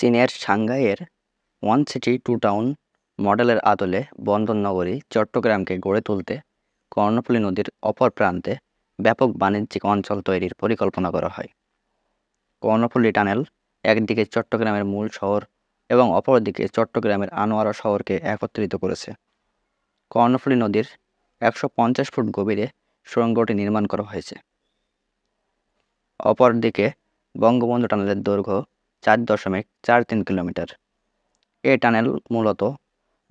চীনের সাংহাইয়ের one city two town মডেলের আদলে বন্দরনগরী চট্টগ্রামকে গড়ে তুলতে কর্ণফুলী নদীর অপর প্রান্তে ব্যাপক বাণিজ্যিক অঞ্চল তৈরির পরিকল্পনা করা হয়। কর্ণফুলী টানেল একদিকে চট্টগ্রামের মূল শহর এবং অপরদিকে চট্টগ্রামের আনোয়ারা শহরকে একত্রিত করেছে। কর্ণফুলী নদীর 150 ফুট গভীরে সুড়ঙ্গটি নির্মাণ করা হয়েছে। অপরদিকে বঙ্গবন্ধু টানেলের দৈর্ঘ্য 4.43 কিলোমিটার। এই টানেল মূলত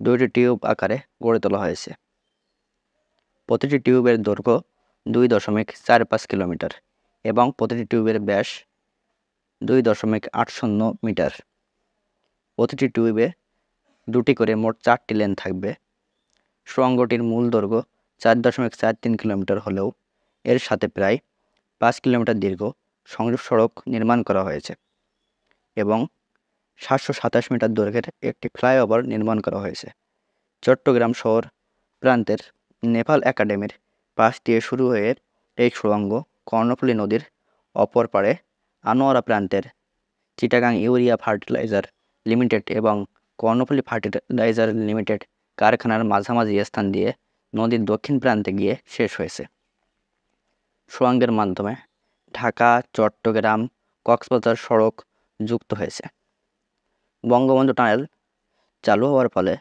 দুইটি টিউব আকারে গড়ে তোলা হয়েছে। প্রতিটি টিউবের দৈর্ঘ্য 2.45 কিলোমিটার এবং প্রতিটি টিউবের ব্যাস 2.80 মিটার। প্রতিটি টিউবে দুটি করে মোট 4টি লেন থাকবে। সুড়ঙ্গটির মূল দৈর্ঘ্য 4.43 কিলোমিটার হলেও এর সাথে প্রায় 5 কিলোমিটার দীর্ঘ সংযোগ সড়ক নির্মাণ করা হয়েছে এবং 727 মিটার দৈর্ঘ্যের একটি ফ্লাইওভার নির্মাণ করা হয়েছে। চট্টগ্রাম শহর প্রান্তের নেপাল একাডেমির পাশ দিয়ে শুরু হয়ে এই সুড়ঙ্গ কর্ণফুলী নদীর অপর পাড়ে আনোয়ারা প্রান্তের চিটাগাং ইউরিয়া ফার্টিলাইজার লিমিটেড এবং কর্ণফুলী ফার্টিলাইজার লিমিটেড কারখানার মাঝামাঝি স্থান দিয়ে নদীর দক্ষিণ প্রান্তে গিয়ে শেষ হয়েছে। সুড়ঙ্গের মাধ্যমে ঢাকা, চট্টগ্রাম, কক্সবাজার সড়ক যুক্ত হয়েছে। বঙ্গবন্ধু টানেল চালু হওয়ার ফলে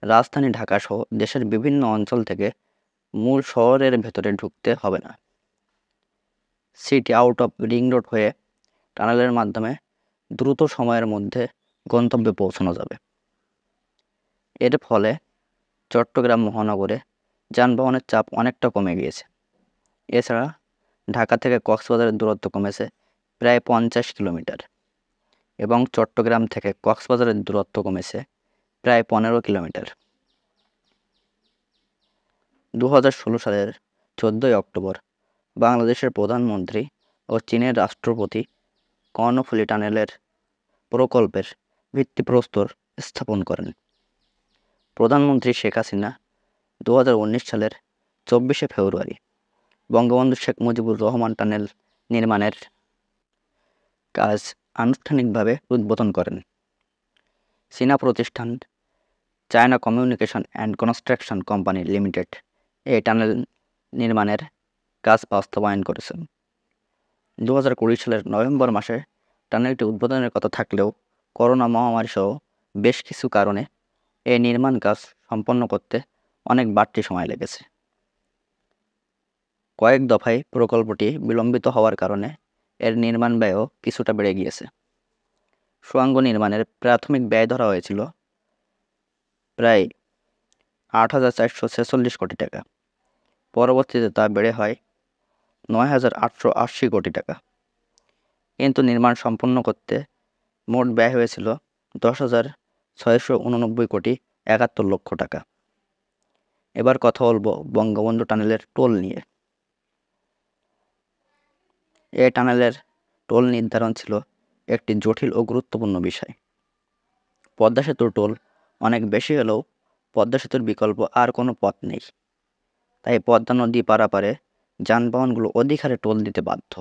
রাজধানী ঢাকা সহ দেশের বিভিন্ন অঞ্চল থেকে মূল শহরের ভেতরে ঢুকতে হবে না। City out of ring road হয়ে টানেলের মাধ্যমে দ্রুত সময়ের মধ্যে গন্তব্যে পৌঁছানো যাবে। এর ফলে চট্টগ্রাম মহানগরে যানবাহনের চাপ অনেকটা কমে গিয়েছে। এছাড়া ঢাকা থেকে কক্সবাজারের দূরত্ব কমেছে প্রায় 50 কিলোমিটার এবং চট্টগ্রাম থেকে কক্সবাজারের দূরত্ব কমেছে প্রায় 15 কিলোমিটার। 2016 সালের 14 অক্টোবর বাংলাদেশের প্রধানমন্ত্রী ও চীনের রাষ্ট্রপতি কর্ণফুলী টানেলের প্রকল্পের ভিত্তিপ্রস্তর স্থাপন করেন। প্রধানমন্ত্রী শেখ হাসিনা 2019 সালের 24 ফেব্রুয়ারি বঙ্গবন্ধু শেখ মুজিবুর রহমান টানেল নির্মাণের কাজ আনুষ্ঠানিকভাবে উদ্বোধন করেন। চীনা প্রতিষ্ঠান China communication and construction company limited এই টানেল নির্মাণের কাজ বাস্তবায়ন করেছেন। 2020 সালের নভেম্বর মাসে টানেলটি উদ্বোধনের কথা থাকলেও করোনা মহামারী সহ বেশ কিছু কারণে এই নির্মাণ কাজ সম্পন্ন করতে অনেক বাড়তি সময় লেগেছে। কয়েক দফায় প্রকল্পটি বিলম্বিত হওয়ার কারণে এর নির্মাণ ব্যয়ও কিছুটা বেড়ে গিয়েছে। সুড়ঙ্গ নির্মাণের প্রাথমিক ব্যয় ধরা হয়েছিল প্রায় 8,446 কোটি টাকা। পরবর্তীতে তা বেড়ে হয় 9,880 কোটি টাকা। কিন্তু নির্মাণ সম্পন্ন করতে মোট ব্যয় হয়েছিল 10,689 কোটি 71 লক্ষ টাকা। এবার কথা বলবো বঙ্গবন্ধু টানেলের টোল নিয়ে। এই টানেলের টোল নির্ধারণ ছিল একটি জটিল ও গুরুত্বপূর্ণ বিষয়। পদ্মা সেতুর টোল অনেক বেশি হলেও পদ্মা সেতুর বিকল্প আর কোনো পথ নেই। তাই পদ্মা নদী পারাপারে যানবাহনগুলো অধিক হারে টোল দিতে বাধ্য।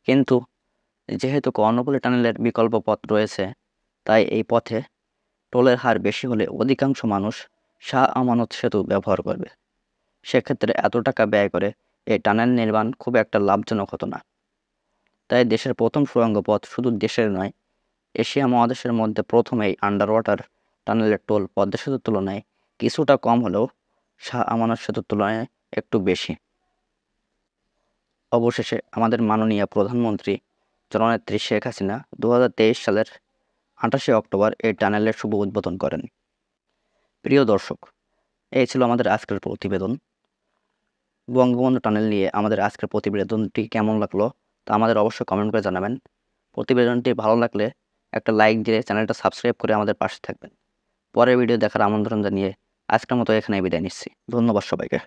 কিন্তু যেহেতু কর্ণফুলী টানেলের বিকল্প পথ রয়েছে, তাই এই পথে টোলের হার বেশি হলে অধিকাংশ মানুষ শাহ আমানত সেতু ব্যবহার করবে। সেক্ষেত্রে এত টাকা ব্যয় করে এই টানেল নির্মাণ খুব একটা লাভজনক হতো না। তাই দেশের প্রথম সুড়ঙ্গ পথ শুধু দেশের নয়, এশিয়া মহাদেশের মধ্যে প্রথম এই আন্ডার ওয়াটার টানেলের টোল পদ্মা সেতুর তুলনায় কিছুটা কম হলেও শাহ আমানত সেতুর তুলনায় একটু বেশি। অবশেষে আমাদের মাননীয় প্রধানমন্ত্রী জননেত্রী শেখ হাসিনা 2023 সালের 28 অক্টোবর এই টানেলের শুভ উদ্বোধন করেন। প্রিয় দর্শক, এই ছিল আমাদের আজকের প্রতিবেদন। বঙ্গবন্ধু টানেল নিয়ে আমাদের আজকের প্রতিবেদনটি কেমন লাগলো তা আমাদের অবশ্যই কমেন্ট করে জানাবেন। প্রতিবেদনটি ভালো লাগলে একটা লাইক দিয়ে চ্যানেলটা সাবস্ক্রাইব করে আমাদের পাশে থাকবেন। পরের ভিডিও দেখার আমন্ত্রণ জানিয়ে আজকের মতো এখানেই বিদায় নিচ্ছি। ধন্যবাদ সবাইকে।